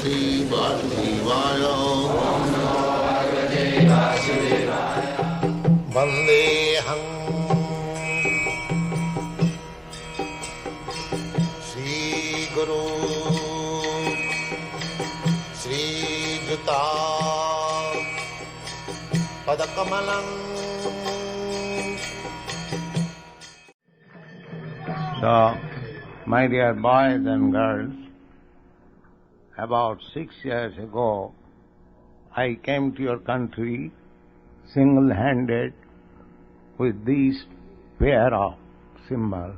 Bhagavate Vasudevaya. Vandeham Shri Guru Shri Juta Padakamalam. So, my dear boys and girls, about 6 years ago, I came to your country single-handed with these pair of symbols.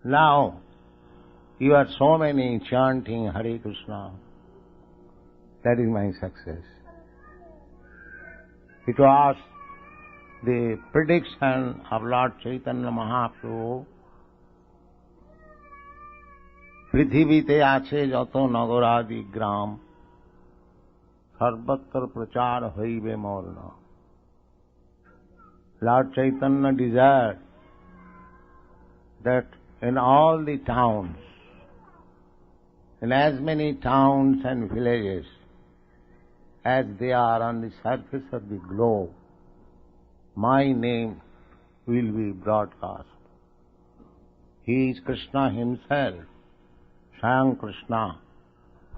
Now, you are so many chanting Hare Krishna. That is my success. It was the prediction of Lord Chaitanya Mahaprabhu. পৃথিবীতে আছে যত নগরাদি গ্রাম সর্বত্র প্রচার হইবে মোর নাম. Lord Chaitanya desired that in all the towns, in as many towns and villages as they are on the surface of the globe, my name will be broadcast. He is Krishna himself, Swayam Krishna,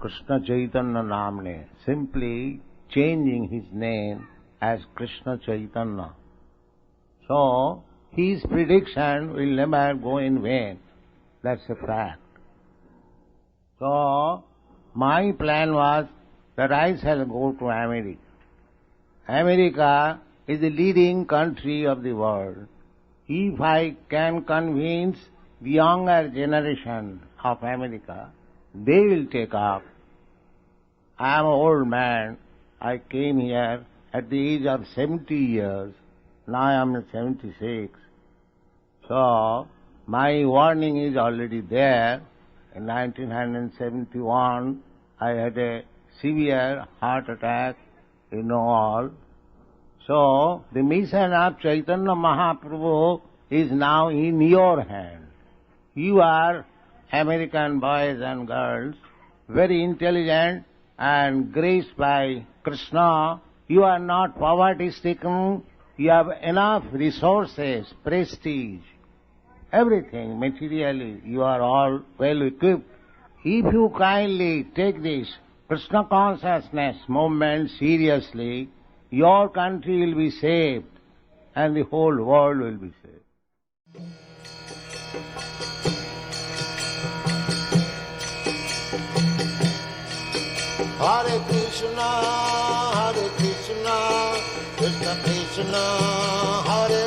Krishna Chaitanya Namne, simply changing his name as Krishna Chaitanya. So, his prediction will never go in vain. That's a fact. So, my plan was that I shall go to America. America is the leading country of the world. If I can convince the younger generation of America, they will take up. I am an old man. I came here at the age of 70 years. Now I am 76. So, my warning is already there. In 1971, I had a severe heart attack, you know all. So, the mission of Chaitanya Mahaprabhu is now in your hand. You are American boys and girls, very intelligent and graced by Krishna. You are not poverty-stricken. You have enough resources, prestige, everything materially. You are all well equipped. If you kindly take this Krishna consciousness movement seriously, your country will be saved and the whole world will be saved. Hare Krishna, Krishna Krishna, Hare